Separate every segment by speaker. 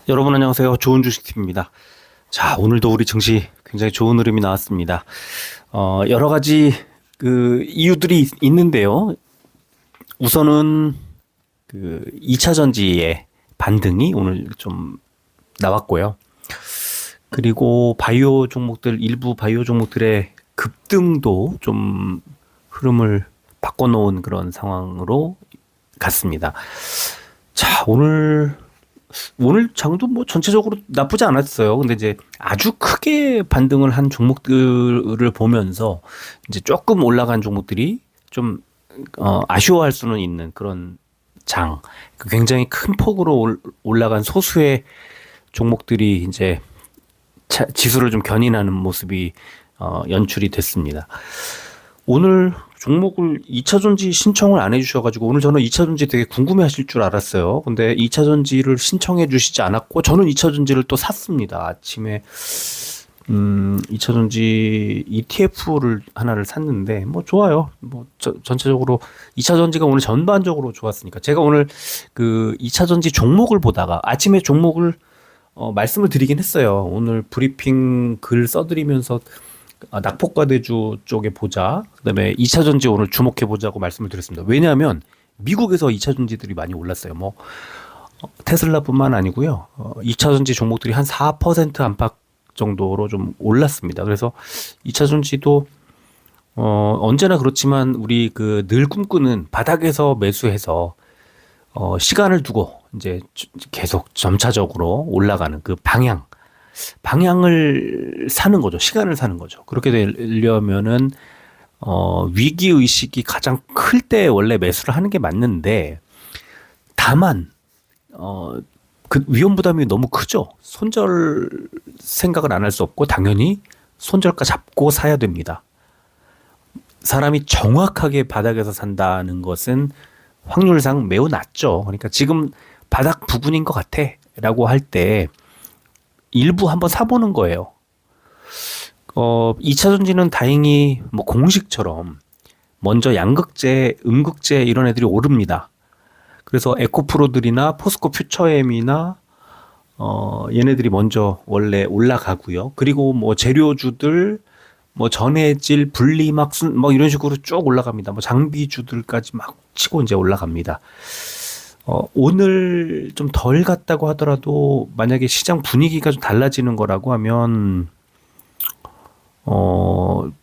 Speaker 1: 여러분 안녕하세요. 좋은 주식팀입니다. 자, 오늘도 우리 증시 굉장히 좋은 흐름이 나왔습니다. 여러 가지 이유들이 있는데요. 우선은 2차 전지의 반등이 오늘 좀 나왔고요. 그리고 바이오 종목들, 일부 바이오 종목들의 급등도 좀 흐름을 바꿔놓은 그런 상황으로 갔습니다. 자, 오늘 장도 뭐 전체적으로 나쁘지 않았어요. 근데 이제 아주 크게 반등을 한 종목들을 보면서 이제 조금 올라간 종목들이 좀 아쉬워할 수는 있는 그런 굉장히 큰 폭으로 올라간 소수의 종목들이 이제 지수를 좀 견인하는 모습이 연출이 됐습니다. 오늘 종목을 2차 전지 신청을 안 해주셔가지고 오늘 저는 2차 전지 되게 궁금해하실 줄 알았어요. 근데 2차 전지를 신청해 주시지 않았고 저는 2차 전지를 또 샀습니다. 아침에 2차 전지 ETF를 하나를 샀는데 뭐 좋아요. 뭐 전체적으로 2차 전지가 오늘 전반적으로 좋았으니까 제가 오늘 2차 전지 종목을 보다가 아침에 종목을 말씀을 드리긴 했어요. 오늘 브리핑 글 써드리면서 낙폭과대주 쪽에 보자. 그다음에 2차 전지 오늘 주목해 보자고 말씀을 드렸습니다. 왜냐하면 미국에서 2차 전지들이 많이 올랐어요. 뭐 테슬라뿐만 아니고요. 2차 전지 종목들이 한 4% 안팎 정도로 좀 올랐습니다. 그래서 2차 전지도 언제나 그렇지만 우리 늘 꿈꾸는 바닥에서 매수해서 시간을 두고 이제 계속 점차적으로 올라가는 그 방향을 사는 거죠. 시간을 사는 거죠. 그렇게 되려면은 위기 의식이 가장 클 때 원래 매수를 하는 게 맞는데 다만 그 위험 부담이 너무 크죠. 손절 생각을 안 할 수 없고 당연히 손절가 잡고 사야 됩니다. 사람이 정확하게 바닥에서 산다는 것은 확률상 매우 낮죠. 그러니까 지금 바닥 부근인 것 같아라고 할 때 일부 한번 사보는 거예요. 2차 전지는 다행히 뭐 공식처럼 먼저 양극재, 음극재 이런 애들이 오릅니다. 그래서 에코프로들이나 포스코 퓨처엠이나 얘네들이 먼저 원래 올라가고요. 그리고 뭐 재료주들, 뭐 전해질, 분리막순 뭐 이런 식으로 쭉 올라갑니다. 뭐 장비주들까지 막 치고 이제 올라갑니다. 오늘 좀 덜 갔다고 하더라도 만약에 시장 분위기가 좀 달라지는 거라고 하면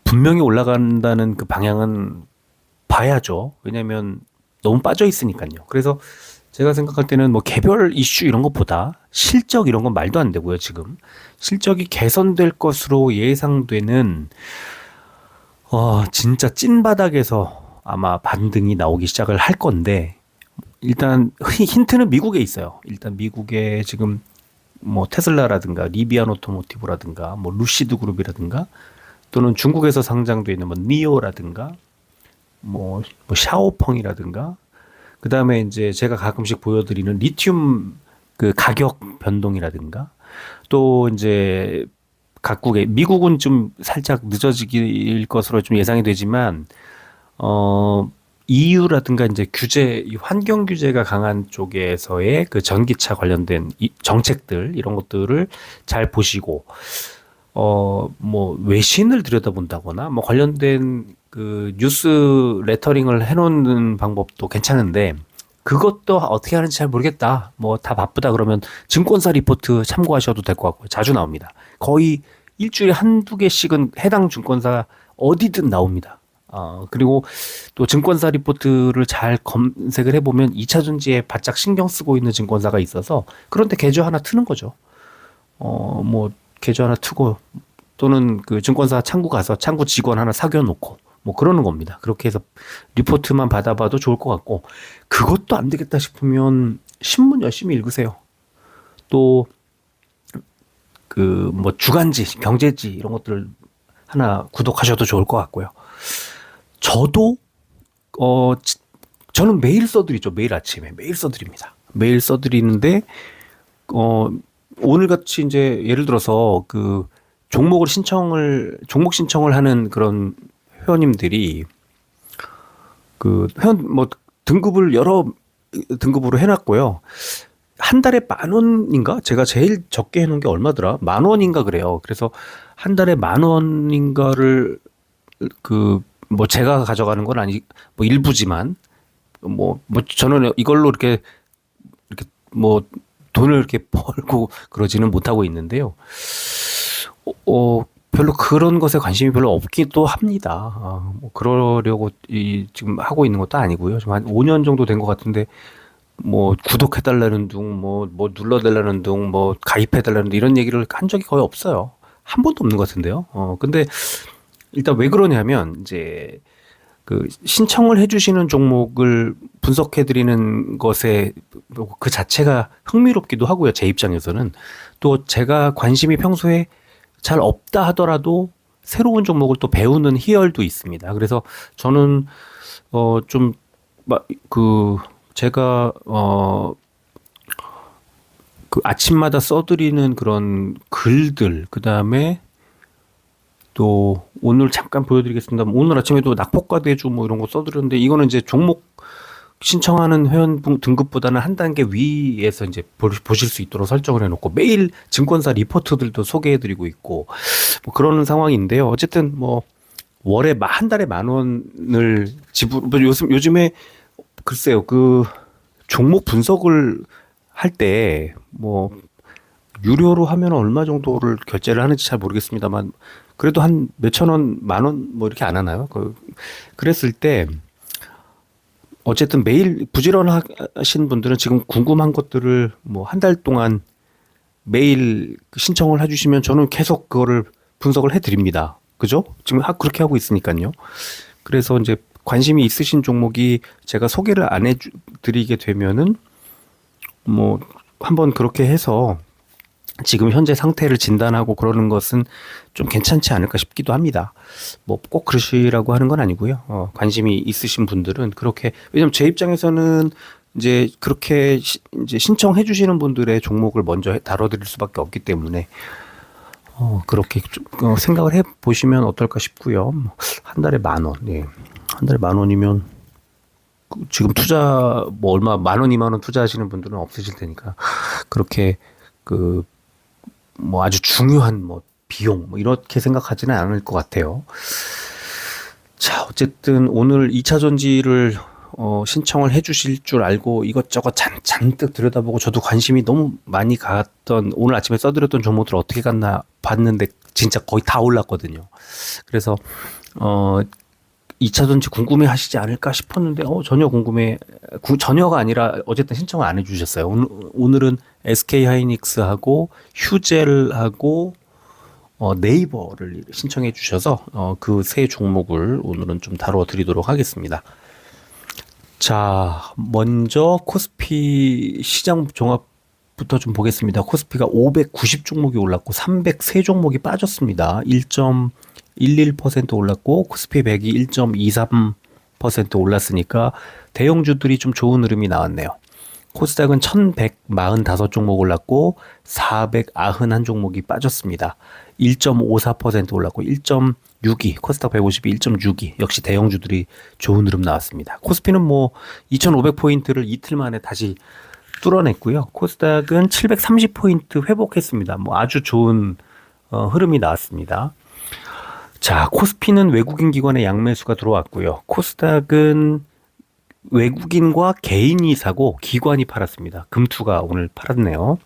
Speaker 1: 분명히 올라간다는 그 방향은 봐야죠. 왜냐면 너무 빠져 있으니까요. 그래서 제가 생각할 때는 뭐 개별 이슈 이런 것보다 실적 이런 건 말도 안 되고요. 지금 실적이 개선될 것으로 예상되는 진짜 찐 바닥에서 아마 반등이 나오기 시작을 할 건데 일단 힌트는 미국에 있어요. 일단 미국에 지금 뭐 테슬라라든가 리비안 오토모티브라든가 뭐 루시드 그룹이라든가 또는 중국에서 상장되어 있는 뭐 니오라든가 뭐 샤오펑이라든가 그다음에 이제 제가 가끔씩 보여드리는 리튬 가격 변동이라든가 또 이제 각국의 미국은 좀 살짝 늦어질 것으로 좀 예상이 되지만 EU라든가 이제 이 환경 규제가 강한 쪽에서의 그 전기차 관련된 정책들 이런 것들을 잘 보시고 뭐 외신을 들여다본다거나 뭐 관련된 그 뉴스 레터링을 해놓는 방법도 괜찮은데 그것도 어떻게 하는지 잘 모르겠다. 뭐 다 바쁘다 그러면 증권사 리포트 참고하셔도 될 것 같고요. 자주 나옵니다. 거의 일주일에 한두 개씩은 해당 증권사 어디든 나옵니다. 그리고 또 증권사 리포트를 잘 검색을 해보면 2차 전지에 바짝 신경 쓰고 있는 증권사가 있어서 그런데 계좌 하나 트는 거죠. 뭐 계좌 하나 트고 또는 그 증권사 창구 가서 창구 직원 하나 사귀어 놓고 뭐 그러는 겁니다. 그렇게 해서 리포트만 받아봐도 좋을 것 같고 그것도 안 되겠다 싶으면 신문 열심히 읽으세요. 또 뭐 주간지, 경제지 이런 것들 하나 구독하셔도 좋을 것 같고요. 저도 저는 매일 써드리죠. 매일 아침에 매일 써드립니다. 매일 써드리는데 오늘 같이 이제 예를 들어서 종목 신청을 하는 그런 회원님들이 뭐 등급을 여러 등급으로 해놨고요. 한 달에 10,000원인가? 제가 제일 적게 해놓은 게 얼마더라? 10,000원인가 그래요. 그래서 한 달에 10,000원인가를 그 뭐 제가 가져가는 건 아니 뭐 일부지만 뭐 저는 이걸로 이렇게 뭐 돈을 이렇게 벌고 그러지는 못하고 있는데요. 별로 그런 것에 관심이 별로 없기도 합니다. 뭐 그러려고 지금 하고 있는 것도 아니고요. 지금 한 5년 정도 된 것 같은데 뭐 구독해달라는 둥, 뭐 눌러달라는 둥, 뭐 가입해달라는 둥 이런 얘기를 한 적이 거의 없어요. 한 번도 없는 것 같은데요. 근데 일단 왜 그러냐면 이제 그 신청을 해주시는 종목을 분석해드리는 것에 그 자체가 흥미롭기도 하고요. 제 입장에서는 또 제가 관심이 평소에 잘 없다 하더라도 새로운 종목을 또 배우는 희열도 있습니다. 그래서 저는 좀 그 제가 그 아침마다 써드리는 그런 글들 그다음에 또 오늘 잠깐 보여드리겠습니다. 오늘 아침에도 낙폭과 대주 뭐 이런 거 써드렸는데 이거는 이제 종목 신청하는 회원 등급보다는 한 단계 위에서 이제 보실 수 있도록 설정을 해놓고 매일 증권사 리포트들도 소개해드리고 있고 뭐 그러는 상황인데요. 어쨌든 뭐 월에 한 달에 10,000원을 뭐 요즘에 글쎄요 그 종목 분석을 할 때 뭐 유료로 하면 얼마 정도를 결제를 하는지 잘 모르겠습니다만 그래도 한 몇천 원, 10,000원 뭐 이렇게 안 하나요? 그랬을 때 어쨌든 매일 부지런하신 분들은 지금 궁금한 것들을 뭐 한 달 동안 매일 신청을 해주시면 저는 계속 그거를 분석을 해드립니다. 그죠? 지금 그렇게 하고 있으니까요. 그래서 이제 관심이 있으신 종목이 제가 소개를 안 해드리게 되면은 뭐 한번 그렇게 해서 지금 현재 상태를 진단하고 그러는 것은 좀 괜찮지 않을까 싶기도 합니다. 뭐 꼭 그러시라고 하는 건 아니고요. 관심이 있으신 분들은 그렇게 왜냐면 제 입장에서는 이제 그렇게 이제 신청해 주시는 분들의 종목을 먼저 다뤄드릴 수밖에 없기 때문에 그렇게 좀, 생각을 해 보시면 어떨까 싶고요. 한 달에 10,000원, 예. 한 달에 10,000원이면 지금 투자 뭐 얼마 10,000원, 20,000원 투자하시는 분들은 없으실 테니까 그렇게 그 뭐 아주 중요한 뭐 비용 뭐 이렇게 생각하지는 않을 것 같아요. 자, 어쨌든 오늘 2차 전지를 신청을 해 주실 줄 알고 이것저것 잔뜩 들여다보고 저도 관심이 너무 많이 갔던 오늘 아침에 써드렸던 종목들 어떻게 갔나 봤는데 진짜 거의 다 올랐거든요. 그래서 2차 전지 궁금해 하시지 않을까 싶었는데 전혀 전혀가 아니라 어쨌든 신청을 안 해주셨어요. 오늘은 SK 하이닉스하고 휴젤하고 네이버를 신청해 주셔서 그 세 종목을 오늘은 좀 다뤄드리도록 하겠습니다. 자, 먼저 코스피 시장 종합부터 좀 보겠습니다. 코스피가 590 종목이 올랐고 303 종목이 빠졌습니다. 1.11% 올랐고 코스피 100이 1.23% 올랐으니까 대형주들이 좀 좋은 흐름이 나왔네요. 코스닥은 1145종목 올랐고 491 종목이 빠졌습니다. 1.54% 올랐고 1.62 코스닥 150이 1.62 역시 대형주들이 좋은 흐름 나왔습니다. 코스피는 뭐 2500포인트를 이틀 만에 다시 뚫어냈고요. 코스닥은 730포인트 회복했습니다. 뭐 아주 좋은 흐름이 나왔습니다. 자, 코스피는 외국인 기관의 양매수가 들어왔고요. 코스닥은 외국인과 개인이 사고 기관이 팔았습니다. 금투가 오늘 팔았네요.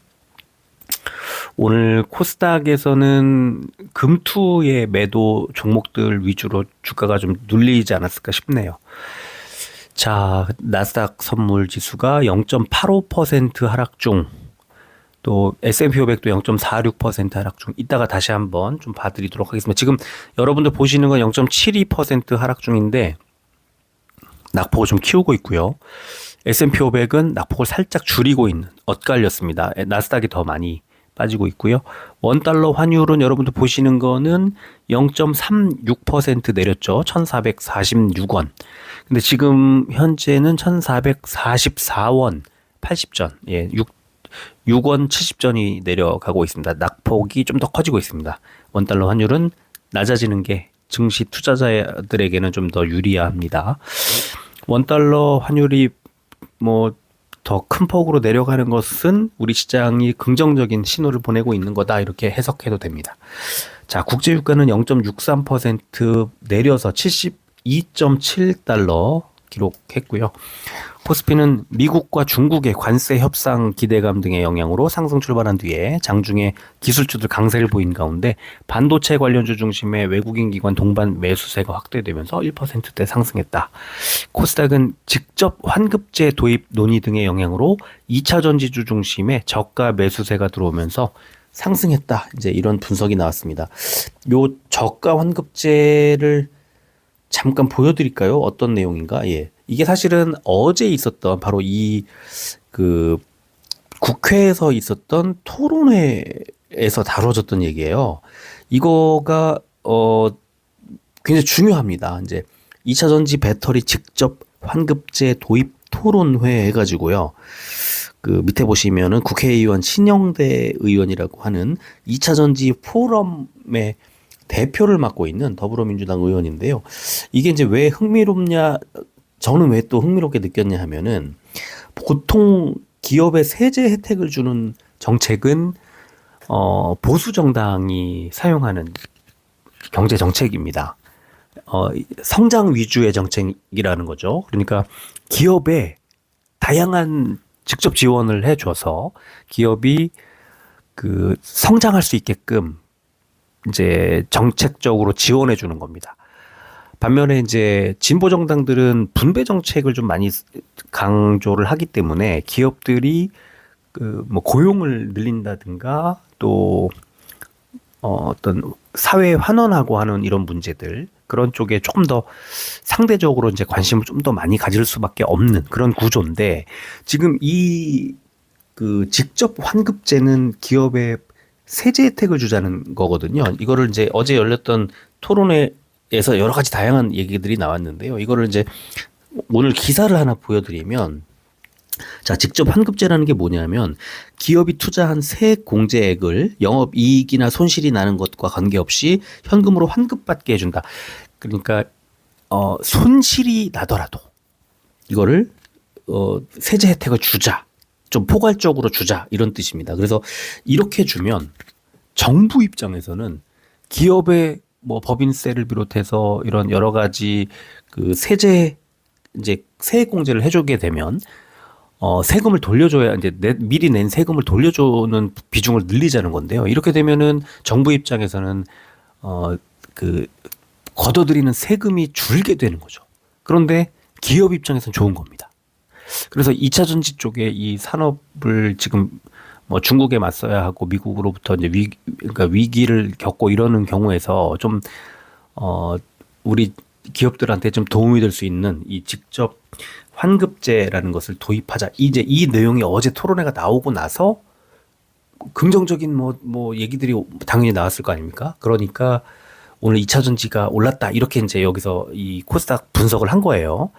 Speaker 1: 오늘 코스닥에서는 금투의 매도 종목들 위주로 주가가 좀 눌리지 않았을까 싶네요. 자, 나스닥 선물 지수가 0.85% 하락 중, 또 S&P 500도 0.46% 하락 중. 이따가 다시 한번 좀 봐드리도록 하겠습니다. 지금 여러분들 보시는 건 0.72% 하락 중인데 낙폭을 좀 키우고 있고요. S&P 500은 낙폭을 살짝 줄이고 있는 엇갈렸습니다. 나스닥이 더 많이 빠지고 있고요. 원달러 환율은 여러분들 보시는 거는 0.36% 내렸죠. 1,446원. 근데 지금 현재는 1,444원 80전. 예, 6원 70전이 내려가고 있습니다. 낙폭이 좀 더 커지고 있습니다. 원달러 환율은 낮아지는 게 증시 투자자들에게는 좀 더 유리합니다. 원달러 환율이 뭐 더 큰 폭으로 내려가는 것은 우리 시장이 긍정적인 신호를 보내고 있는 거다. 이렇게 해석해도 됩니다. 자, 국제유가는 0.63% 내려서 72.7달러 기록했고요. 코스피는 미국과 중국의 관세 협상 기대감 등의 영향으로 상승 출발한 뒤에 장중에 기술주들 강세를 보인 가운데 반도체 관련주 중심의 외국인 기관 동반 매수세가 확대되면서 1%대 상승했다. 코스닥은 직접 환급제 도입 논의 등의 영향으로 2차 전지주 중심의 저가 매수세가 들어오면서 상승했다. 이제 이런 분석이 나왔습니다. 요 저가 환급제를 잠깐 보여드릴까요? 어떤 내용인가? 예. 이게 사실은 어제 있었던 바로 국회에서 있었던 토론회에서 다뤄졌던 얘기예요. 이거가 굉장히 중요합니다. 이제 2차 전지 배터리 직접 환급제 도입 토론회 해가지고요. 그 밑에 보시면은 국회의원 신영대 의원이라고 하는 2차 전지 포럼의 대표를 맡고 있는 더불어민주당 의원인데요. 이게 이제 왜 흥미롭냐? 저는 왜 또 흥미롭게 느꼈냐 하면은 보통 기업에 세제 혜택을 주는 정책은 보수 정당이 사용하는 경제 정책입니다. 성장 위주의 정책이라는 거죠. 그러니까 기업에 다양한 직접 지원을 해줘서 기업이 그 성장할 수 있게끔 이제 정책적으로 지원해 주는 겁니다. 반면에 이제 진보 정당들은 분배 정책을 좀 많이 강조를 하기 때문에 기업들이 그 뭐 고용을 늘린다든가 또 어떤 사회에 환원하고 하는 이런 문제들 그런 쪽에 조금 더 상대적으로 이제 관심을 좀 더 많이 가질 수밖에 없는 그런 구조인데 지금 이 그 직접 환급제는 기업에 세제 혜택을 주자는 거거든요. 이거를 이제 어제 열렸던 토론회에서 여러 가지 다양한 얘기들이 나왔는데요. 이거를 이제 오늘 기사를 하나 보여드리면, 자, 직접 환급제라는 게 뭐냐면 기업이 투자한 세액 공제액을 영업이익이나 손실이 나는 것과 관계없이 현금으로 환급받게 해준다. 그러니까 손실이 나더라도 이거를 세제 혜택을 주자. 좀 포괄적으로 주자 이런 뜻입니다. 그래서 이렇게 주면 정부 입장에서는 기업의 뭐 법인세를 비롯해서 이런 여러 가지 그 세제 이제 세액 공제를 해주게 되면 세금을 돌려줘야 이제 미리 낸 세금을 돌려주는 비중을 늘리자는 건데요. 이렇게 되면은 정부 입장에서는 그 걷어들이는 세금이 줄게 되는 거죠. 그런데 기업 입장에서는 좋은 겁니다. 그래서 2차 전지 쪽에 이 산업을 지금 뭐 중국에 맞서야 하고 미국으로부터 이제 그러니까 위기를 겪고 이러는 경우에서 좀 우리 기업들한테 좀 도움이 될 수 있는 이 직접 환급제라는 것을 도입하자. 이제 이 내용이 어제 토론회가 나오고 나서 긍정적인 뭐 얘기들이 당연히 나왔을 거 아닙니까? 그러니까 오늘 2차 전지가 올랐다. 이렇게 이제 여기서 이 코스닥 분석을 한 거예요.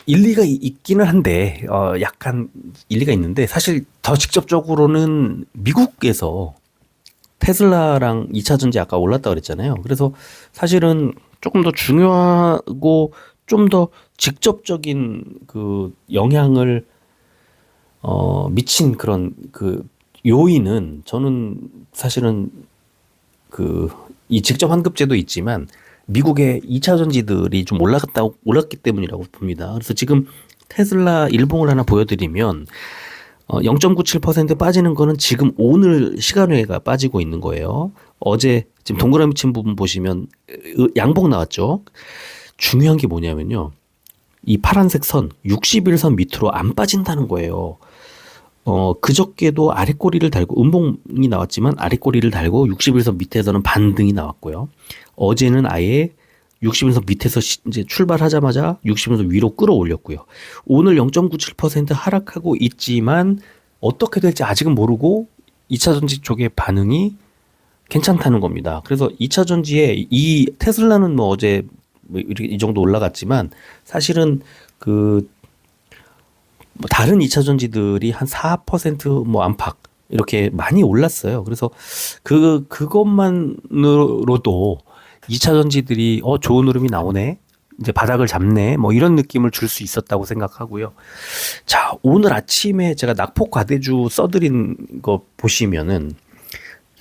Speaker 1: 일리가 있기는 한데, 약간 일리가 있는데, 사실 더 직접적으로는 미국에서 테슬라랑 2차 전지 아까 올랐다 그랬잖아요. 그래서 사실은 조금 더 중요하고 좀 더 직접적인 그 영향을, 미친 그런 그 요인은 저는 사실은 이 직접 환급제도 있지만 미국의 2차 전지들이 좀 올랐기 때문이라고 봅니다. 그래서 지금 테슬라 일봉을 하나 보여드리면 0.97% 빠지는 거는 지금 오늘 시간외가 빠지고 있는 거예요. 어제 지금 동그라미 친 부분 보시면 양봉 나왔죠. 중요한 게 뭐냐면요. 이 파란색 선 60일선 밑으로 안 빠진다는 거예요. 그저께도 아랫꼬리를 달고 음봉이 나왔지만 아랫꼬리를 달고 60일선 밑에서는 반등이 나왔고요. 어제는 아예 60일선 밑에서 이제 출발하자마자 60일선 위로 끌어올렸고요. 오늘 0.97% 하락하고 있지만 어떻게 될지 아직은 모르고 2차 전지 쪽의 반응이 괜찮다는 겁니다. 그래서 2차 전지에 이 테슬라는 뭐 어제 이 정도 올라갔지만 사실은 뭐 다른 2차 전지들이 한 4% 안팎 이렇게 많이 올랐어요. 그래서 그것만으로도 2차 전지들이 좋은 흐름이 나오네. 이제 바닥을 잡네 뭐 이런 느낌을 줄 수 있었다고 생각하고요. 자, 오늘 아침에 제가 낙폭 과대주 써드린 거 보시면은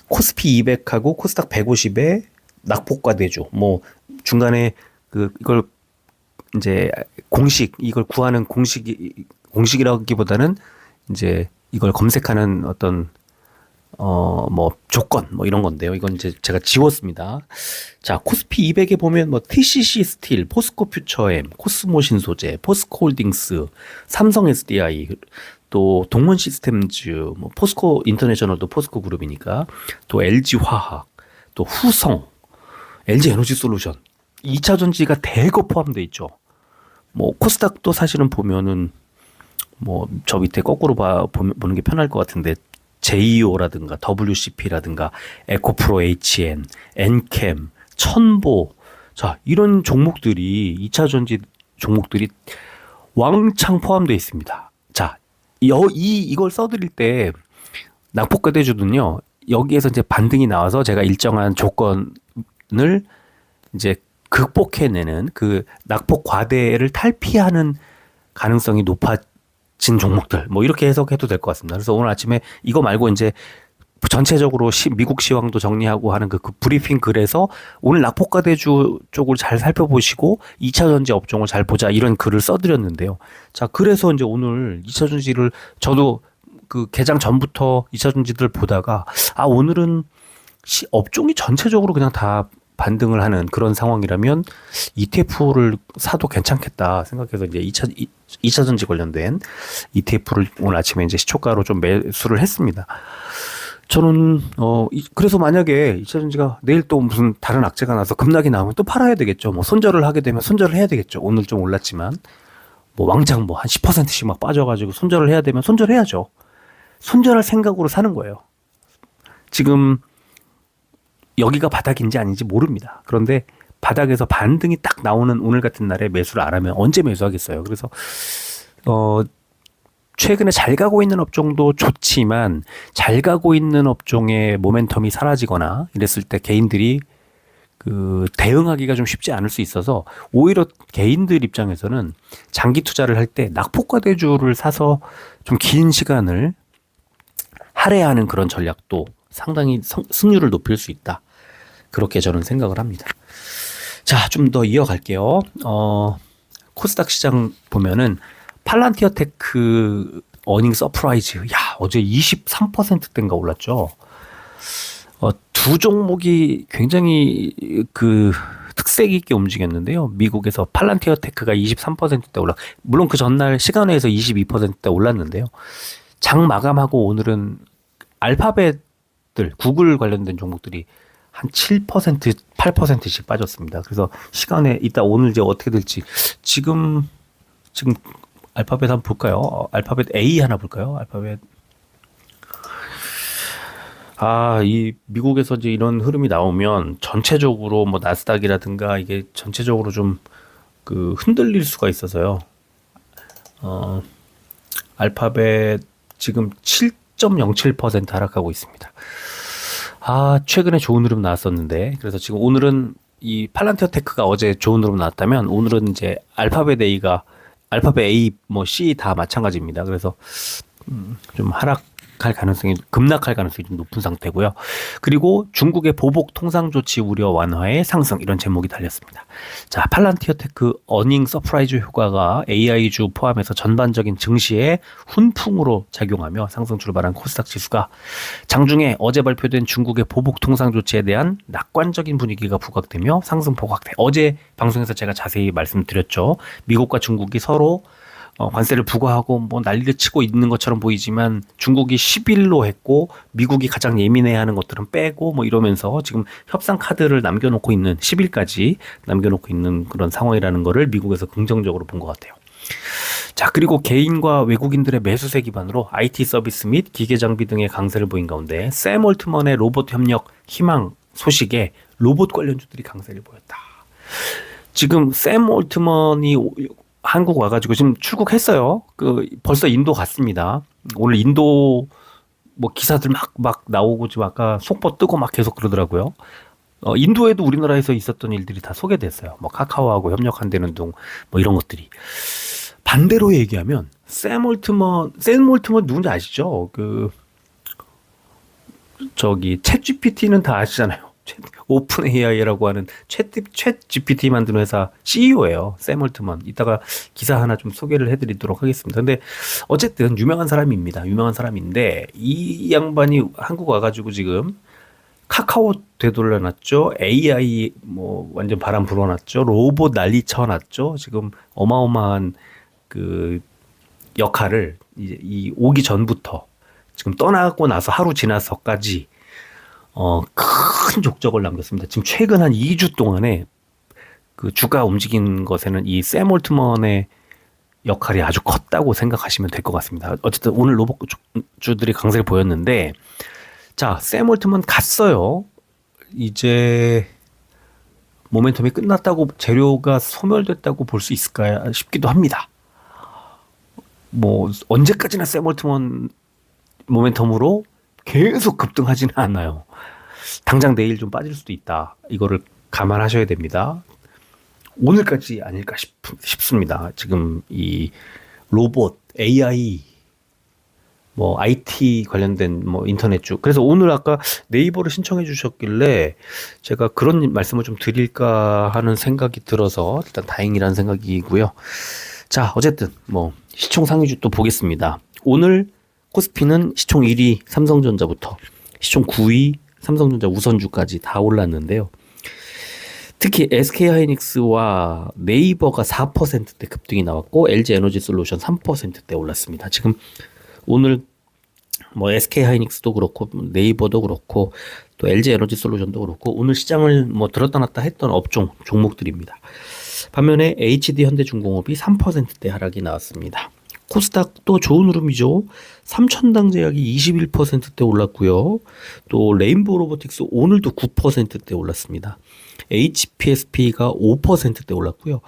Speaker 1: 코스피 200하고 코스닥 150에 낙폭 과대주 뭐 중간에 이걸 이제 이걸 구하는 공식이라기보다는 이제 이걸 검색하는 어떤 뭐 조건 뭐 이런 건데요. 이건 이제 제가 지웠습니다. 자, 코스피 200에 보면 뭐 TCC 스틸, 포스코 퓨처엠, 코스모 신소재, 포스코 홀딩스, 삼성 SDI, 또 동원 시스템즈, 뭐 포스코 인터내셔널도 포스코 그룹이니까, 또 LG 화학, 또 후성, LG 에너지 솔루션, 2차 전지가 대거 포함되어 있죠. 뭐 코스닥도 사실은 보면은 뭐 저 밑에 거꾸로 보는 게 편할 것 같은데 JEO라든가 WCP라든가 에코프로 HN, 엔캠, 천보, 자 이런 종목들이 2차 전지 종목들이 왕창 포함되어 있습니다. 자, 이걸 써드릴 때 낙폭과대주는요 여기에서 이제 반등이 나와서 제가 일정한 조건을 이제 극복해내는 그 낙폭 과대를 탈피하는 가능성이 높아진 종목들 뭐 이렇게 해석해도 될 것 같습니다. 그래서 오늘 아침에 이거 말고 이제 전체적으로 미국 시황도 정리하고 하는 그 브리핑 글에서 오늘 낙폭 과대주 쪽을 잘 살펴보시고 2차 전지 업종을 잘 보자 이런 글을 써드렸는데요. 자, 그래서 이제 오늘 2차 전지를 저도 그 개장 전부터 2차 전지들 보다가 오늘은 업종이 전체적으로 그냥 다 반등을 하는 그런 상황이라면 ETF를 사도 괜찮겠다 생각해서 이제 2차 전지 관련된 ETF를 오늘 아침에 이제 시초가로 좀 매수를 했습니다. 저는 그래서 만약에 2차 전지가 내일 또 무슨 다른 악재가 나서 급락이 나오면 또 팔아야 되겠죠. 뭐 손절을 하게 되면 손절을 해야 되겠죠. 오늘 좀 올랐지만 뭐 왕창 뭐 한 10%씩 막 빠져가지고 손절을 해야 되면 손절해야죠. 손절할 생각으로 사는 거예요. 지금 여기가 바닥인지 아닌지 모릅니다. 그런데 바닥에서 반등이 딱 나오는 오늘 같은 날에 매수를 안 하면 언제 매수하겠어요. 그래서 최근에 잘 가고 있는 업종도 좋지만 잘 가고 있는 업종의 모멘텀이 사라지거나 이랬을 때 개인들이 그 대응하기가 좀 쉽지 않을 수 있어서 오히려 개인들 입장에서는 장기 투자를 할 때 낙폭과대주를 사서 좀 긴 시간을 할애하는 그런 전략도 상당히 승률을 높일 수 있다. 그렇게 저는 생각을 합니다. 자, 좀 더 이어갈게요. 코스닥 시장 보면은 팔란티어 테크 어닝 서프라이즈. 야, 어제 23%대인가 올랐죠. 두 종목이 굉장히 그 특색 있게 움직였는데요. 미국에서 팔란티어 테크가 23%대 물론 그 전날 시간외에서 22%대 올랐는데요. 장 마감하고 오늘은 알파벳들, 구글 관련된 종목들이 한 7%, 8%씩 빠졌습니다. 그래서 시간에 이따 오늘 이제 어떻게 될지 지금 알파벳 한번 볼까요? 알파벳 A 하나 볼까요? 알파벳. 이 미국에서 이제 이런 흐름이 나오면 전체적으로 뭐 나스닥이라든가 이게 전체적으로 좀 그 흔들릴 수가 있어서요. 알파벳 지금 7.07% 하락하고 있습니다. 최근에 좋은 흐름 나왔었는데, 그래서 지금 오늘은 이 팔란티어 테크가 어제 좋은 흐름 나왔다면, 오늘은 이제 알파벳 A, 뭐 C 다 마찬가지입니다. 그래서 좀 급락할 가능성이 좀 높은 상태고요. 그리고 중국의 보복 통상 조치 우려 완화에 상승 이런 제목이 달렸습니다. 자, 팔란티어 테크 어닝 서프라이즈 효과가 AI주 포함해서 전반적인 증시에 훈풍으로 작용하며 상승 출발한 코스닥 지수가 장중에 어제 발표된 중국의 보복 통상 조치에 대한 낙관적인 분위기가 부각되며 상승폭 확대. 어제 방송에서 제가 자세히 말씀드렸죠. 미국과 중국이 서로 관세를 부과하고 뭐 난리를 치고 있는 것처럼 보이지만 중국이 10일로 했고 미국이 가장 예민해하는 것들은 빼고 뭐 이러면서 지금 협상 카드를 남겨놓고 있는 10일까지 남겨놓고 있는 그런 상황이라는 거를 미국에서 긍정적으로 본 것 같아요. 자, 그리고 개인과 외국인들의 매수세 기반으로 IT 서비스 및 기계 장비 등의 강세를 보인 가운데 샘 올트먼의 로봇 협력 희망 소식에 로봇 관련주들이 강세를 보였다. 지금 샘 올트먼이 한국 와가지고 지금 출국했어요. 벌써 인도 갔습니다. 오늘 인도 뭐 기사들 막 나오고 지금 아까 속보 뜨고 막 계속 그러더라고요. 인도에도 우리나라에서 있었던 일들이 다 소개됐어요. 뭐 카카오하고 협력한다는 둥, 뭐 이런 것들이. 반대로 얘기하면 샘 올트먼 누군지 아시죠? 저기 챗 GPT는 다 아시잖아요. 오픈 AI라고 하는 챗 GPT 만드는 회사 CEO예요. 샘 올트먼. 이따가 기사 하나 좀 소개를 해드리도록 하겠습니다. 근데 어쨌든 유명한 사람입니다. 유명한 사람인데 이 양반이 한국 와가지고 지금 카카오 되돌려놨죠. AI 뭐 완전 바람 불어놨죠. 로봇 난리 쳐놨죠. 지금 어마어마한 그 역할을 이제 이 오기 전부터 지금 떠나고 나서 하루 지나서까지 큰 족적을 남겼습니다. 지금 최근 한 2주 동안에 그 주가 움직인 것에는 이 샘 올트먼의 역할이 아주 컸다고 생각하시면 될 것 같습니다. 어쨌든 오늘 로봇주들이 강세를 보였는데, 자, 샘 올트먼 갔어요. 이제 모멘텀이 끝났다고, 재료가 소멸됐다고 볼 수 있을까 싶기도 합니다. 뭐 언제까지나 샘 올트먼 모멘텀으로 계속 급등하지는 않아요. 당장 내일 좀 빠질 수도 있다. 이거를 감안하셔야 됩니다. 오늘까지 아닐까 싶습니다. 지금 이 로봇, AI, 뭐 IT 관련된 뭐 인터넷주. 그래서 오늘 아까 네이버를 신청해 주셨길래 제가 그런 말씀을 좀 드릴까 하는 생각이 들어서 일단 다행이라는 생각이고요. 자, 어쨌든 뭐 시총 상위주 또 보겠습니다. 오늘 코스피는 시총 1위 삼성전자부터 시총 9위 삼성전자 우선주까지 다 올랐는데요. 특히 SK하이닉스와 네이버가 4%대 급등이 나왔고 LG에너지솔루션 3%대 올랐습니다. 지금 오늘 뭐 SK하이닉스도 그렇고 네이버도 그렇고 또 LG에너지솔루션도 그렇고 오늘 시장을 뭐 들었다 놨다 했던 업종 종목들입니다. 반면에 HD현대중공업이 3%대 하락이 나왔습니다. 코스닥도 좋은 흐름이죠. 삼천당 제약이 21%대 올랐고요. 또 레인보우 로보틱스 오늘도 9%대 올랐습니다. HPSP가 5%대 올랐고요.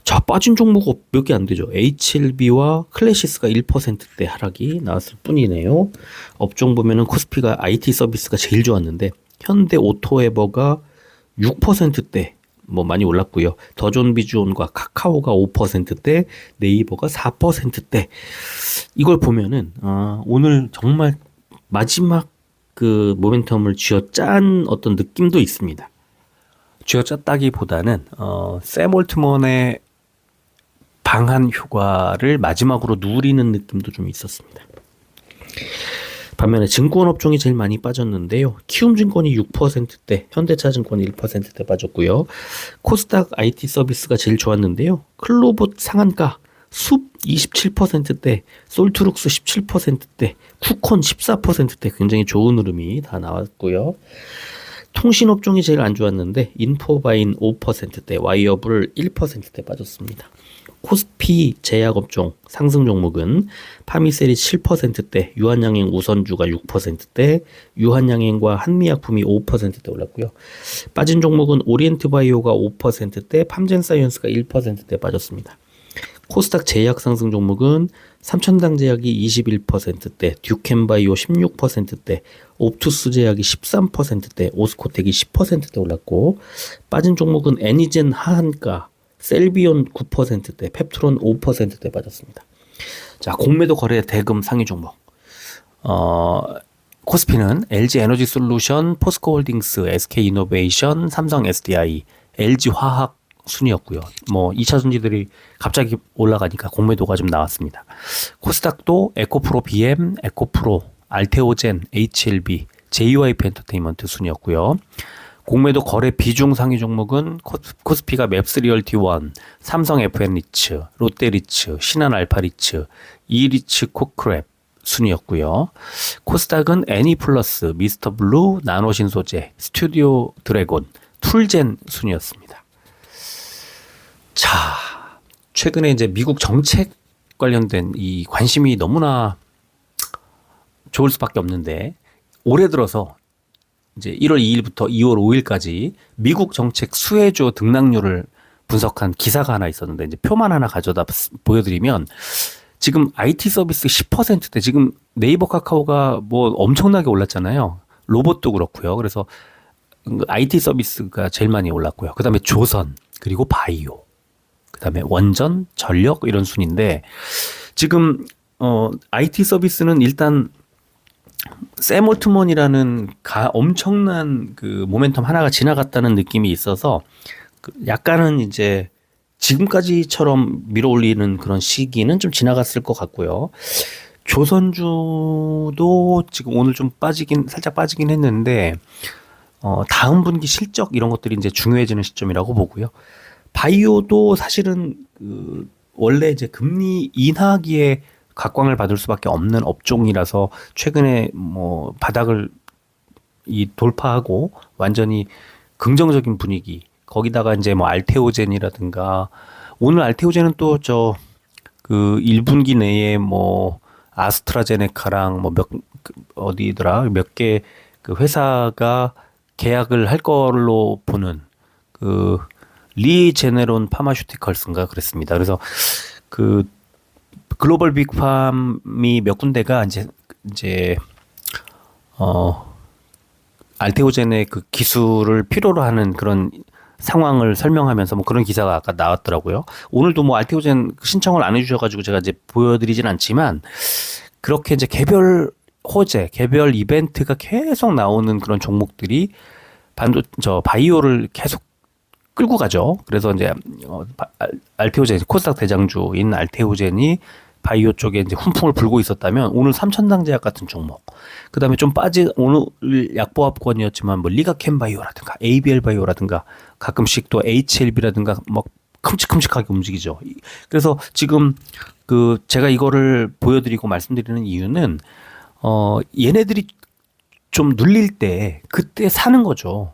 Speaker 1: 자, 빠진 종목 몇 개 안 되죠. HLB와 클래시스가 1%대 하락이 나왔을 뿐이네요. 업종 보면은 코스피가 IT 서비스가 제일 좋았는데 현대 오토에버가 6%대 뭐 많이 올랐고요. 더존비주온과 카카오가 5%대, 네이버가 4%대. 이걸 보면은 오늘 정말 마지막 그 모멘텀을 쥐어짠 어떤 느낌도 있습니다. 쥐어짰다기보다는 샘 올트먼의 방한 효과를 마지막으로 누리는 느낌도 좀 있었습니다. 반면에 증권업종이 제일 많이 빠졌는데요. 키움증권이 6%대, 현대차증권이 1%대 빠졌고요. 코스닥 IT 서비스가 제일 좋았는데요. 클로봇 상한가, 숲 27%대, 솔트룩스 17%대, 쿠콘 14%대 굉장히 좋은 흐름이 다 나왔고요. 통신업종이 제일 안 좋았는데 인포바인 5%대, 와이어블 1%대 빠졌습니다. 코스피 제약업종 상승 종목은 파미셀이 7%대, 유한양행 우선주가 6%대, 유한양행과 한미약품이 5%대 올랐고요. 빠진 종목은 오리엔트바이오가 5%대, 팜젠사이언스가 1%대 빠졌습니다. 코스닥 제약 상승 종목은 삼천당 제약이 21%대, 듀켄바이오 16%대, 옵투스 제약이 13%대, 오스코텍이 10%대 올랐고, 빠진 종목은 애니젠 하한가, 셀비온 9%대, 펩트론 5%대 빠졌습니다. 자, 공매도 거래 대금 상위 종목. 코스피는 LG에너지솔루션, 포스코홀딩스, SK이노베이션, 삼성 SDI, LG화학 순이었고요. 뭐 2차 전지들이 갑자기 올라가니까 공매도가 좀 나왔습니다. 코스닥도 에코프로 BM, 에코프로, 알테오젠, HLB, JYP 엔터테인먼트 순이었고요. 공매도 거래 비중 상위 종목은 코스피가 맵스리얼티1, 삼성 FN리츠, 롯데리츠, 신한알파리츠, 이리츠 코크랩 순이었고요. 코스닥은 애니플러스, 미스터블루, 나노신소재, 스튜디오 드래곤, 툴젠 순이었습니다. 자, 최근에 이제 미국 정책 관련된 이 관심이 너무나 좋을 수밖에 없는데 올해 들어서 이제 1월 2일부터 2월 5일까지 미국 정책 수혜주 등락률을 분석한 기사가 하나 있었는데 이제 표만 하나 가져다 보여드리면 지금 IT 서비스 10%대 지금 네이버 카카오가 뭐 엄청나게 올랐잖아요. 로봇도 그렇고요. 그래서 IT 서비스가 제일 많이 올랐고요. 그다음에 조선, 그리고 바이오, 그다음에 원전, 전력 이런 순인데 지금 IT 서비스는 일단 샘 올트먼이라는 엄청난 그 모멘텀 하나가 지나갔다는 느낌이 있어서 약간은 이제 지금까지처럼 밀어올리는 그런 시기는 좀 지나갔을 것 같고요. 조선주도 지금 오늘 좀 살짝 빠지긴 했는데, 다음 분기 실적 이런 것들이 이제 중요해지는 시점이라고 보고요. 바이오도 사실은 원래 이제 금리 인하기에 각광을 받을 수밖에 없는 업종이라서 최근에 뭐 바닥을 돌파하고 완전히 긍정적인 분위기, 거기다가 이제 뭐 알테오젠이라든가 오늘 알테오젠은 또 그 1분기 내에 뭐 아스트라제네카랑 뭐 어디더라 몇 개 그 회사가 계약을 할 걸로 보는 그 리제네론 파마슈티컬스인가 그랬습니다. 그래서 그 글로벌 빅팜이 몇 군데가 이제 알테오젠의 그 기술을 필요로 하는 그런 상황을 설명하면서 뭐 그런 기사가 아까 나왔더라고요. 오늘도 뭐 알테오젠 신청을 안 해주셔가지고 제가 이제 보여드리진 않지만 그렇게 이제 개별 호재, 개별 이벤트가 계속 나오는 그런 종목들이 바이오를 계속 끌고 가죠. 그래서 이제 알테오젠 코스닥 대장주인 알테오젠이 바이오 쪽에 이제 훈풍을 불고 있었다면 오늘 삼천당제약 같은 종목, 그다음에 좀 오늘 약보합권이었지만 뭐 리가캠 바이오라든가 ABL 바이오라든가 가끔씩 또 HLB라든가 막 큼직큼직하게 움직이죠. 그래서 지금 제가 이거를 보여드리고 말씀드리는 이유는 얘네들이 좀 눌릴 때 그때 사는 거죠.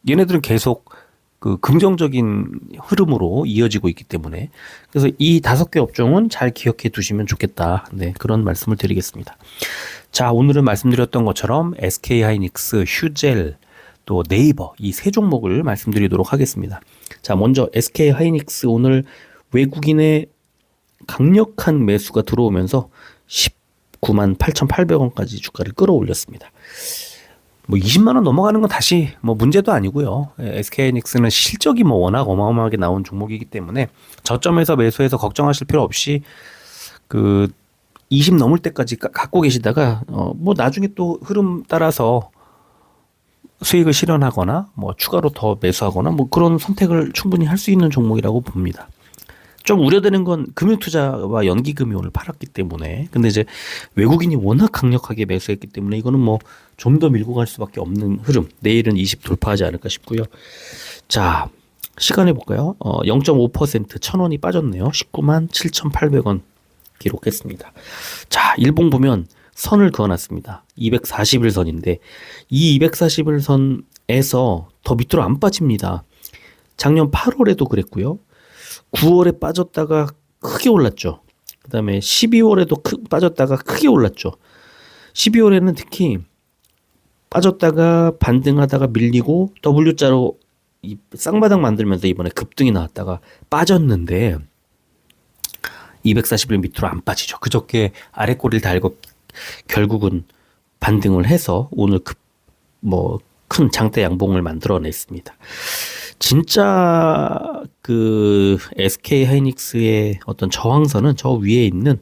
Speaker 1: 얘네들은 계속 긍정적인 흐름으로 이어지고 있기 때문에 그래서 이 5개 업종은 잘 기억해 두시면 좋겠다. 네, 그런 말씀을 드리겠습니다. 자, 오늘은 말씀드렸던 것처럼 SK하이닉스, 휴젤, 또 네이버 이 세 종목을 말씀드리도록 하겠습니다. 자, 먼저 SK하이닉스 오늘 외국인의 강력한 매수가 들어오면서 19만 8,800원까지 주가를 끌어올렸습니다. 뭐 20만 원 넘어가는 건 다시 뭐 문제도 아니고요. SK하이닉스는 실적이 뭐 워낙 어마어마하게 나온 종목이기 때문에 저점에서 매수해서 걱정하실 필요 없이 20 넘을 때까지 갖고 계시다가 뭐 나중에 또 흐름 따라서 수익을 실현하거나 뭐 추가로 더 매수하거나 뭐 그런 선택을 충분히 할 수 있는 종목이라고 봅니다. 좀 우려되는 건 금융투자와 연기금융을 팔았기 때문에, 근데 이제 외국인이 워낙 강력하게 매수했기 때문에 이거는 뭐 좀 더 밀고 갈 수밖에 없는 흐름. 내일은 20 돌파하지 않을까 싶고요. 자, 시간해 볼까요? 0.5% 1,000원이 빠졌네요. 19만 7,800원 기록했습니다. 자, 일봉 보면 선을 그어놨습니다. 241선인데 이 241선에서 더 밑으로 안 빠집니다. 작년 8월에도 그랬고요. 9월에 빠졌다가 크게 올랐죠. 그 다음에 12월에도 빠졌다가 크게 올랐죠. 12월에는 특히 빠졌다가 반등하다가 밀리고 W자로 이 쌍바닥 만들면서 이번에 급등이 나왔다가 빠졌는데 241 밑으로 안 빠지죠. 그저께 아래 꼬리를 달고 결국은 반등을 해서 오늘 큰 장대 양봉을 만들어냈습니다. 진짜 SK 하이닉스의 어떤 저항선은 저 위에 있는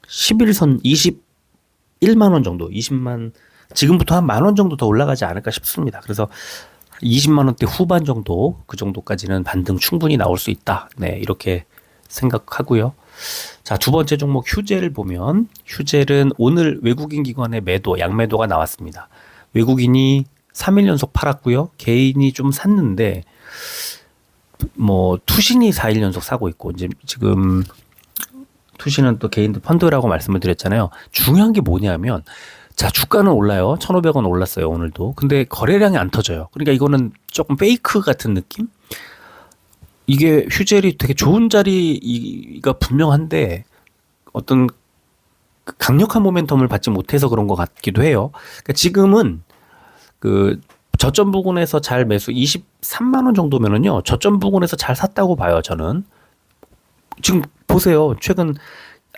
Speaker 1: 11선 21만 원 정도, 20만, 지금부터 한 10,000원 정도 더 올라가지 않을까 싶습니다. 그래서 20만 원대 후반 정도, 그 정도까지는 반등 충분히 나올 수 있다. 네, 이렇게 생각하고요. 자, 두 번째 종목 휴젤을 보면, 휴젤은 오늘 외국인 기관의 양매도가 나왔습니다. 외국인이 3일 연속 팔았고요. 개인이 좀 샀는데 뭐 투신이 4일 연속 사고 있고, 이제 지금 투신은 또 개인들 펀드라고 말씀을 드렸잖아요. 중요한 게 뭐냐면, 자, 주가는 올라요. 1,500원 올랐어요, 오늘도. 근데 거래량이 안 터져요. 그러니까 이거는 조금 페이크 같은 느낌? 이게 휴젤이 되게 좋은 자리가 분명한데 어떤 강력한 모멘텀을 받지 못해서 그런 것 같기도 해요. 그러니까 지금은 저점 부근에서 잘 매수 23만 원 정도면은요, 저점 부근에서 잘 샀다고 봐요. 저는 지금 보세요. 최근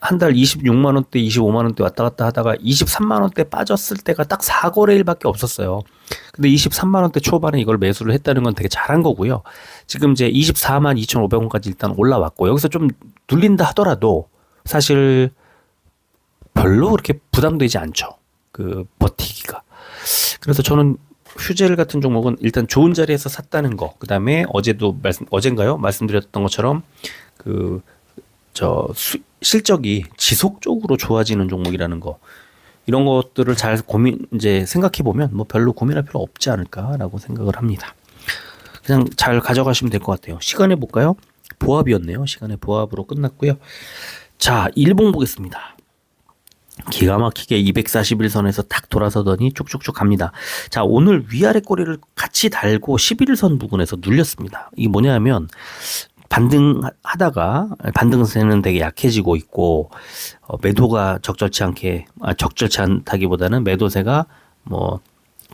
Speaker 1: 한 달 26만 원대, 25만 원대 왔다 갔다 하다가 23만 원대 빠졌을 때가 딱 4거래일밖에 없었어요. 근데 23만 원대 초반에 이걸 매수를 했다는 건 되게 잘한 거고요. 지금 이제 24만 2,500원까지 일단 올라왔고 여기서 좀 눌린다 하더라도 사실 별로 그렇게 부담되지 않죠. 그 버티기가. 그래서 저는 휴젤 같은 종목은 일단 좋은 자리에서 샀다는 거. 그다음에 어젠가요? 말씀드렸던 것처럼 실적이 지속적으로 좋아지는 종목이라는 거. 이런 것들을 잘 이제 생각해 보면 뭐 별로 고민할 필요 없지 않을까라고 생각을 합니다. 그냥 잘 가져가시면 될 것 같아요. 시간에 볼까요? 보합이었네요. 시간에 보합으로 끝났고요. 자, 일봉 보겠습니다. 기가 막히게 241선에서 탁 돌아서더니 쭉쭉쭉 갑니다. 자, 오늘 위아래 꼬리를 같이 달고 11선 부근에서 눌렸습니다. 이게 뭐냐면 반등세는 되게 약해지고 있고 매도가 적절치 않다기보다는 매도세가 뭐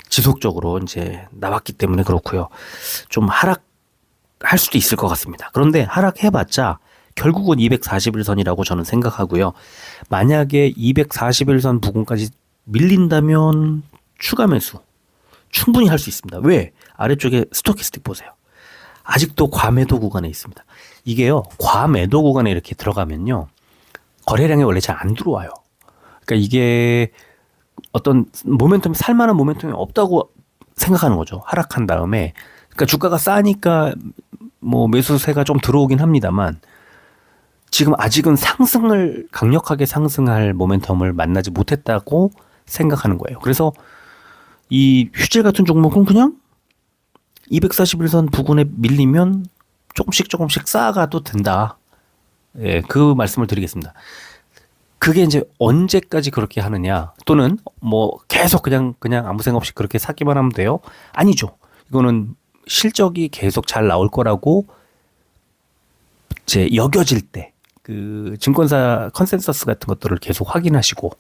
Speaker 1: 지속적으로 이제 나왔기 때문에 그렇고요. 좀 하락할 수도 있을 것 같습니다. 그런데 하락해봤자 결국은 241선이라고 저는 생각하고요. 만약에 241선 부근까지 밀린다면 추가 매수 충분히 할 수 있습니다. 왜? 아래쪽에 스토캐스틱 보세요. 아직도 과매도 구간에 있습니다. 이게요, 과매도 구간에 이렇게 들어가면요, 거래량이 원래 잘 안 들어와요. 그러니까 이게 어떤 살만한 모멘텀이 없다고 생각하는 거죠. 하락한 다음에. 그러니까 주가가 싸니까 뭐 매수세가 좀 들어오긴 합니다만, 지금 아직은 강력하게 상승할 모멘텀을 만나지 못했다고 생각하는 거예요. 그래서 이 휴젤 같은 종목은 그냥 241선 부근에 밀리면 조금씩 쌓아가도 된다. 예, 그 말씀을 드리겠습니다. 그게 이제 언제까지 그렇게 하느냐, 또는 뭐 계속 그냥 아무 생각 없이 그렇게 사기만 하면 돼요? 아니죠. 이거는 실적이 계속 잘 나올 거라고 이제 여겨질 때 그 증권사 컨센서스 같은 것들을 계속 확인하시고,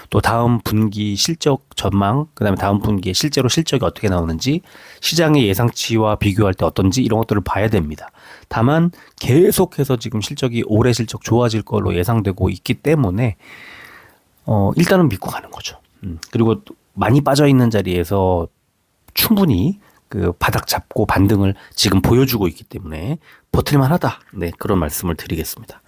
Speaker 1: 또 다음 분기 실적 전망, 그다음에 다음 분기에 실제로 실적이 어떻게 나오는지, 시장의 예상치와 비교할 때 어떤지, 이런 것들을 봐야 됩니다. 다만 계속해서 지금 올해 실적 좋아질 걸로 예상되고 있기 때문에 일단은 믿고 가는 거죠. 그리고 많이 빠져 있는 자리에서 충분히 그 바닥 잡고 반등을 지금 보여주고 있기 때문에 버틸만하다. 네, 그런 말씀을 드리겠습니다.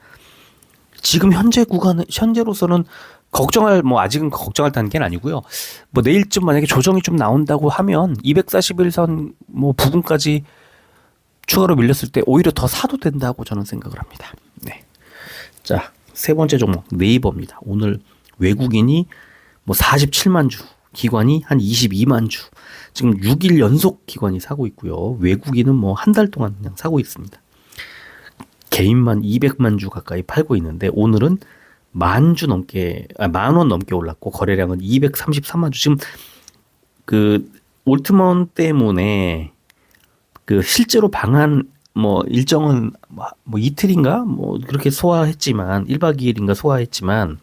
Speaker 1: 지금 현재로서는 아직은 걱정할 단계는 아니고요. 뭐 내일쯤 만약에 조정이 좀 나온다고 하면 241선 뭐 부근까지 추가로 밀렸을 때 오히려 더 사도 된다고 저는 생각을 합니다. 네. 자, 세 번째 종목 네이버입니다. 오늘 외국인이 뭐 47만 주, 기관이 한 22만 주, 지금 6일 연속 기관이 사고 있고요. 외국인은 뭐 한 달 동안 그냥 사고 있습니다. 개인만 200만 주 가까이 팔고 있는데 오늘은 만 원 넘게 올랐고 거래량은 233만 주. 지금 그 올트먼 때문에 그 실제로 방한 뭐 일정은 뭐 이틀인가 뭐 그렇게 소화했지만 1박 2일인가 소화했지만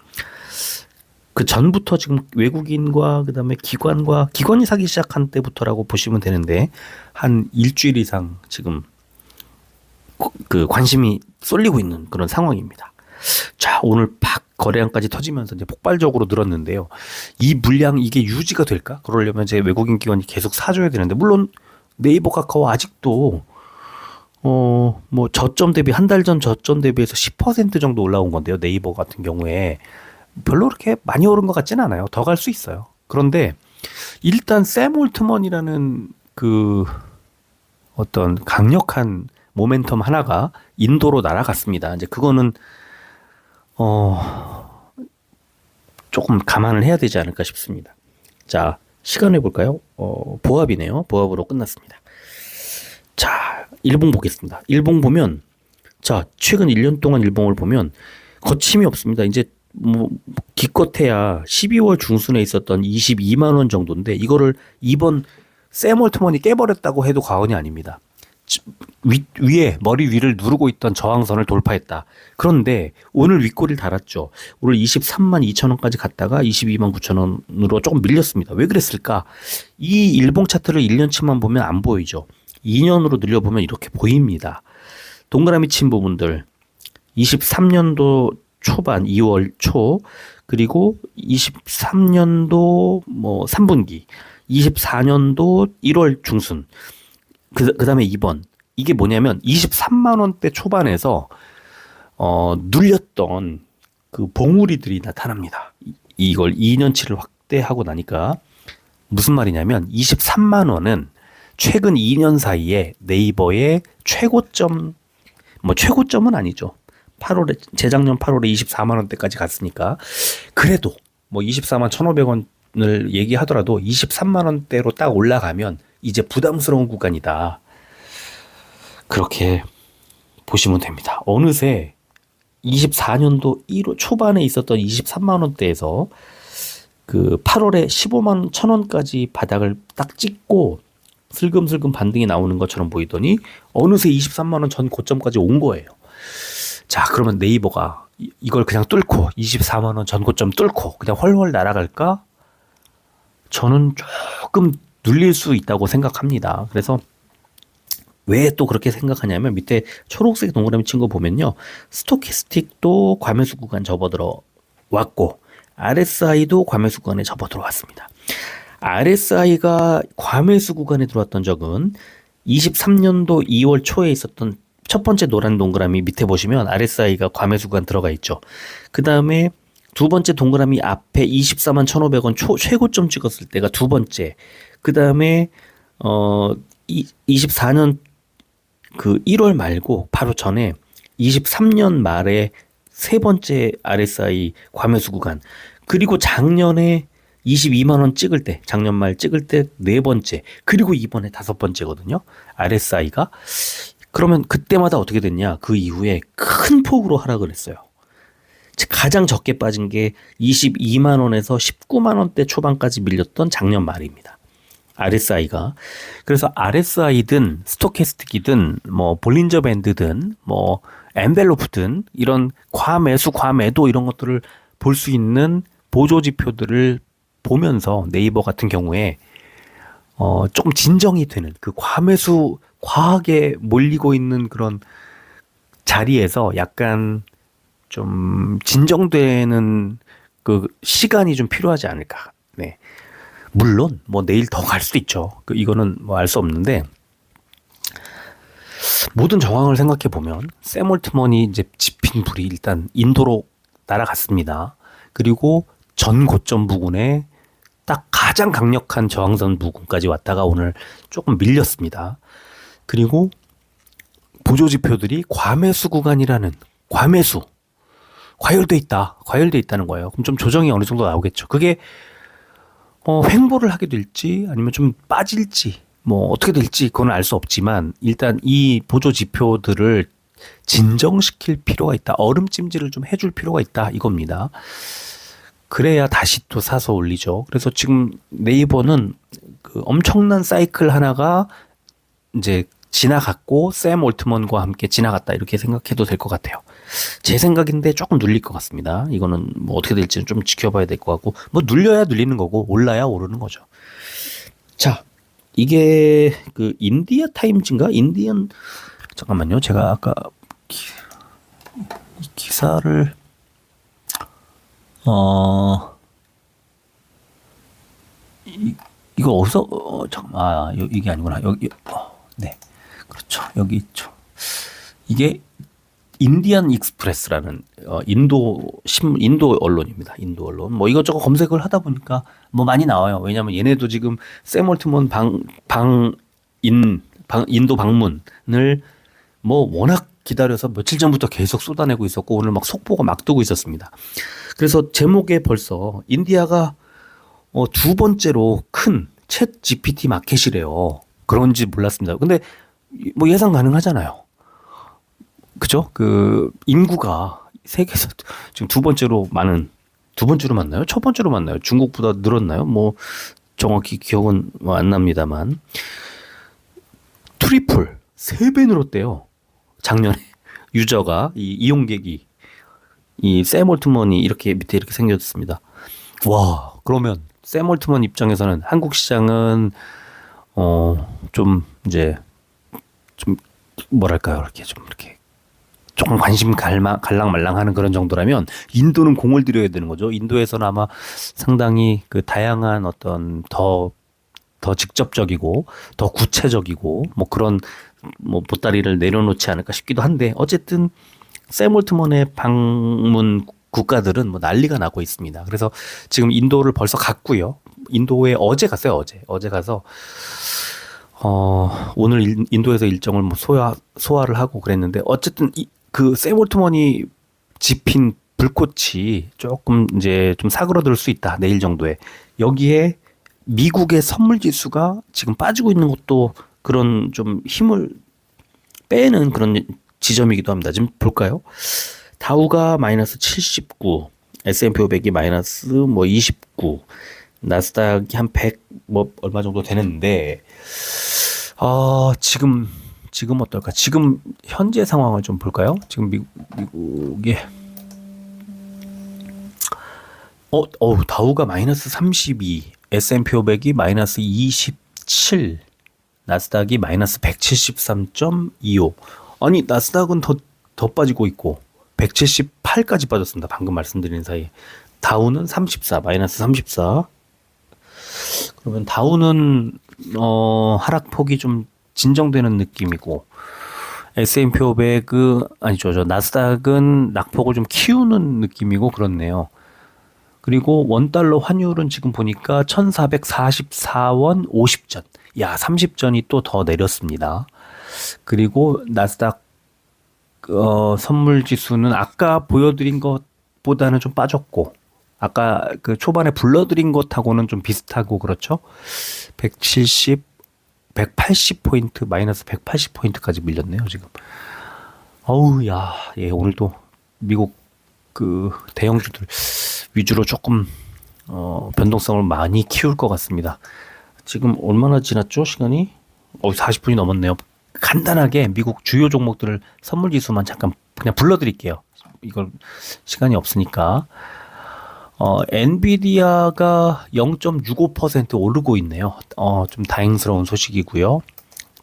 Speaker 1: 그 전부터 지금 외국인과 그다음에 기관이 사기 시작한 때부터라고 보시면 되는데 한 일주일 이상 지금 그 관심이 쏠리고 있는 그런 상황입니다. 자, 오늘 거래량까지 터지면서 이제 폭발적으로 늘었는데요. 이 물량 이게 유지가 될까? 그러려면 이제 외국인 기관이 계속 사줘야 되는데, 물론 네이버 카카오 아직도 뭐 한 달 전 저점 대비해서 10% 정도 올라온 건데요. 네이버 같은 경우에 별로 그렇게 많이 오른 것 같지는 않아요. 더 갈 수 있어요. 그런데 일단 샘 올트먼이라는 그 어떤 강력한 모멘텀 하나가 인도로 날아갔습니다. 이제 그거는 조금 감안을 해야 되지 않을까 싶습니다. 자, 시간을 볼까요? 보합이네요. 보합으로 끝났습니다. 자, 일봉 보겠습니다. 일봉 보면, 자, 최근 1년 동안 일봉을 보면 거침이 없습니다. 이제 뭐 기껏해야 12월 중순에 있었던 22만 원 정도인데 이거를 이번 샘 올트먼이 깨버렸다고 해도 과언이 아닙니다. 머리 위를 누르고 있던 저항선을 돌파했다. 그런데 오늘 윗꼬리를 달았죠. 오늘 23만 2천 원까지 갔다가 22만 9천 원으로 조금 밀렸습니다. 왜 그랬을까? 이 일봉 차트를 1년치만 보면 안 보이죠. 2년으로 늘려보면 이렇게 보입니다. 동그라미 친 부분들 23년도 초반 2월 초, 그리고 23년도 뭐 3분기, 24년도 1월 중순. 그다음에 2번. 이게 뭐냐면 23만 원대 초반에서 눌렸던 그 봉우리들이 나타납니다. 이걸 2년치를 확대하고 나니까 무슨 말이냐면 23만 원은 최근 2년 사이에 네이버의 최고점, 뭐 최고점은 아니죠. 8월에 재작년 8월에 24만 원대까지 갔으니까 그래도 뭐 24만 1,500원을 얘기하더라도 23만 원대로 딱 올라가면 이제 부담스러운 구간이다. 그렇게 보시면 됩니다. 어느새 24년도 1월 초반에 있었던 23만 원대에서 그 8월에 15만 1,000원까지 바닥을 딱 찍고 슬금슬금 반등이 나오는 것처럼 보이더니 어느새 23만 원 전 고점까지 온 거예요. 자, 그러면 네이버가 이걸 그냥 뚫고 24만 원 전 고점 뚫고 그냥 훨훨 날아갈까? 저는 조금 눌릴 수 있다고 생각합니다. 그래서 왜 또 그렇게 생각하냐면 밑에 초록색 동그라미 친 거 보면요. 스토캐스틱도 과매수 구간 접어들어 왔고 RSI도 과매수 구간에 접어들어 왔습니다. RSI가 과매수 구간에 들어왔던 적은 23년도 2월 초에 있었던 첫 번째 노란 동그라미 밑에 보시면 RSI가 과매수 구간 들어가 있죠. 그 다음에 두 번째 동그라미 앞에 24만 1,500원 최고점 찍었을 때가 두 번째. 그 다음에 24년 그 1월 말고 바로 전에 23년 말에 세 번째 RSI 과매수 구간. 그리고 작년에 22만 원 찍을 때, 작년 말 찍을 때 네 번째, 그리고 이번에 다섯 번째거든요. RSI가. 그러면 그때마다 어떻게 됐냐? 그 이후에 큰 폭으로 하락을 했어요. 가장 적게 빠진 게 22만 원에서 19만 원대 초반까지 밀렸던 작년 말입니다. RSI가. 그래서 RSI든 스토캐스틱이든 뭐 볼린저 밴드든 뭐 엔벨로프든 이런 과매수, 과매도 이런 것들을 볼 수 있는 보조 지표들을 보면서 네이버 같은 경우에 조금 진정이 되는 그 과매수 과하게 몰리고 있는 그런 자리에서 약간 좀 진정되는 그 시간이 좀 필요하지 않을까. 네. 물론 뭐 내일 더 갈 수도 있죠. 이거는 뭐 알 수 없는데 모든 정황을 생각해 보면 샘 올트먼이 이제 지핀 불이 일단 인도로 날아갔습니다. 그리고 전 고점 부근에 딱 가장 강력한 저항선 부근까지 왔다가 오늘 조금 밀렸습니다. 그리고 보조 지표들이 과매수 구간이라는 과매수 과열돼 있다는 거예요. 그럼 좀 조정이 어느 정도 나오겠죠. 그게 횡보를 하게 될지 아니면 좀 빠질지 뭐 어떻게 될지 그건 알 수 없지만 일단 이 보조 지표들을 진정시킬 필요가 있다. 얼음찜질을 좀 해줄 필요가 있다 이겁니다. 그래야 다시 또 사서 올리죠. 그래서 지금 네이버는 그 엄청난 사이클 하나가 이제 지나갔고 샘 올트먼과 함께 지나갔다 이렇게 생각해도 될 것 같아요. 제 생각인데 조금 눌릴 것 같습니다. 이거는 뭐 어떻게 될지는 좀 지켜봐야 될 것 같고 뭐 눌려야 눌리는 거고 올라야 오르는 거죠. 자, 이게 그 인디아 타임즈인가? 잠깐만요. 제가 아까 기사를 이거 어디서 잠깐만 이게 아니구나. 여기 네. 그렇죠. 여기 있죠. 이게 인디안 익스프레스라는 인도 언론입니다. 인도 언론. 뭐 이것저것 검색을 하다 보니까 뭐 많이 나와요. 왜냐면 얘네도 지금 샘 올트먼 인도 방문을 뭐 워낙 기다려서 며칠 전부터 계속 쏟아내고 있었고 오늘 막 속보가 막 뜨고 있었습니다. 그래서 제목에 벌써 인디아가 두 번째로 큰 챗 GPT 마켓이래요. 그런지 몰랐습니다. 근데 뭐 예상 가능하잖아요. 그죠? 그 인구가 세계에서 지금 두 번째로 맞나요? 첫 번째로 맞나요? 중국보다 늘었나요? 뭐 정확히 기억은 안 납니다만 트리플 3배 늘었대요. 작년에 유저가 이용객이 이 샘 올트먼이 이렇게 밑에 이렇게 생겼습니다. 와, 그러면 샘 올트먼 입장에서는 한국 시장은 좀 이제 좀 뭐랄까요? 이렇게 조금 관심 갈랑말랑하는 그런 정도라면 인도는 공을 들여야 되는 거죠. 인도에서는 아마 상당히 그 다양한 어떤 더 더 직접적이고 더 구체적이고 뭐 그런 뭐 보따리를 내려놓지 않을까 싶기도 한데 어쨌든 샘 올트먼의 방문 국가들은 뭐 난리가 나고 있습니다. 그래서 지금 인도를 벌써 갔고요. 인도에 어제 갔어요. 어제 가서 오늘 인도에서 일정을 뭐 소화를 하고 그랬는데 어쨌든 그 샘 올트먼이 지핀 불꽃이 조금 이제 좀 사그러들 수 있다. 내일 정도에. 여기에 미국의 선물 지수가 지금 빠지고 있는 것도 그런 좀 힘을 빼는 그런 지점이기도 합니다. 지금 볼까요? 다우가 마이너스 79, S&P 500이 마이너스 뭐 29, 나스닥이 한 100 뭐 얼마 정도 되는데 지금 어떨까? 지금 현재 상황을 좀 볼까요? 지금 미국의 다우가 마이너스 32, S&P 500이 마이너스 27, 나스닥이 마이너스 173.25. 아니, 나스닥은 더 빠지고 있고, 178까지 빠졌습니다. 방금 말씀드린 사이에. 다우는 34, 마이너스 34. 그러면 다우는, 하락폭이 좀 진정되는 느낌이고, S&P 500은, 아니죠. 나스닥은 낙폭을 좀 키우는 느낌이고, 그렇네요. 그리고 원달러 환율은 지금 보니까 1444원 50전. 야, 30전이 또 더 내렸습니다. 그리고 나스닥 선물 지수는 아까 보여드린 것보다는 좀 빠졌고 아까 그 초반에 불러드린 것하고는 좀 비슷하고 그렇죠? 180포인트 마이너스 180포인트까지 밀렸네요, 지금. 어우, 야, 예, 오늘도 미국 그 대형주들 위주로 조금 변동성을 많이 키울 것 같습니다. 지금 얼마나 지났죠? 시간이? 40분이 넘었네요. 간단하게 미국 주요 종목들을 선물 지수만 잠깐 그냥 불러드릴게요. 이걸 시간이 없으니까. 엔비디아가 0.65% 오르고 있네요. 좀 다행스러운 소식이고요.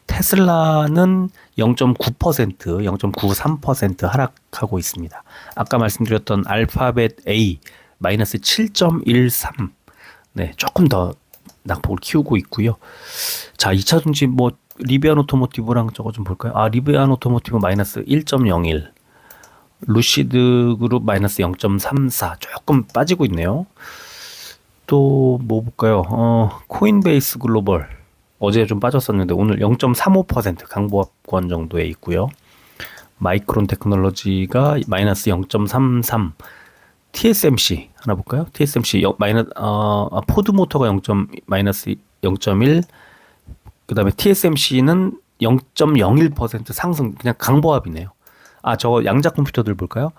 Speaker 1: 테슬라는 0.9%, 0.93% 하락하고 있습니다. 아까 말씀드렸던 알파벳 A 마이너스 7.13. 네, 조금 더 낙폭을 키우고 있고요. 자, 2차 중지 뭐 리비안 오토모티브랑 저거 좀 볼까요? 리비안 오토모티브 마이너스 1.01. 루시드 그룹 마이너스 0.34. 조금 빠지고 있네요. 또 뭐 볼까요? 코인베이스 글로벌 어제 좀 빠졌었는데 오늘 0.35% 강보합권 정도에 있고요. 마이크론 테크놀로지가 마이너스 0.33. TSMC 하나 볼까요? TSMC 포드 모터가 마이너스 0.1. 그다음에 TSMC는 0.01% 상승. 그냥 강보합이네요. 저거 양자 컴퓨터들 볼까요?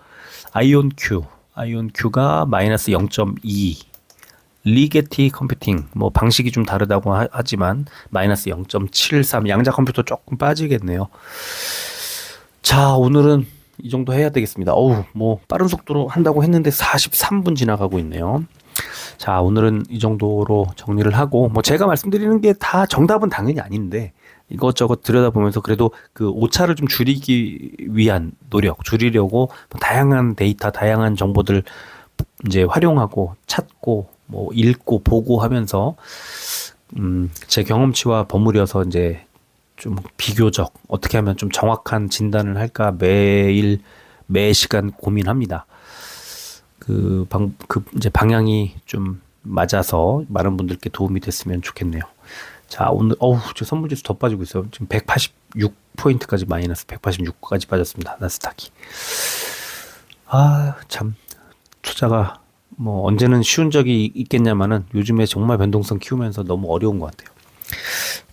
Speaker 1: 아이온큐가 마이너스 0.2. 리게티 컴퓨팅 뭐 방식이 좀 다르다고 하지만 마이너스 0.73. 양자 컴퓨터 조금 빠지겠네요. 자, 오늘은 이 정도 해야 되겠습니다. 뭐 빠른 속도로 한다고 했는데 43분 지나가고 있네요. 자, 오늘은 이 정도로 정리를 하고 뭐 제가 말씀드리는 게 다 정답은 당연히 아닌데 이것저것 들여다보면서 그래도 그 오차를 좀 줄이기 위한 노력, 줄이려고 뭐 다양한 데이터, 다양한 정보들 이제 활용하고 찾고 뭐 읽고 보고 하면서 제 경험치와 버무려서 이제 좀 비교적 어떻게 하면 좀 정확한 진단을 할까 매일 매 시간 고민합니다. 이제 방향이 좀 맞아서 많은 분들께 도움이 됐으면 좋겠네요. 자, 오늘 저 선물지수 더 빠지고 있어요. 지금 186포인트까지 마이너스 186까지 빠졌습니다. 나스닥이. 참 투자가 뭐 언제는 쉬운 적이 있겠냐마는 요즘에 정말 변동성 키우면서 너무 어려운 것 같아요.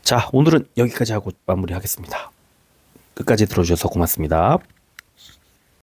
Speaker 1: 자, 오늘은 여기까지 하고 마무리하겠습니다. 끝까지 들어주셔서 고맙습니다.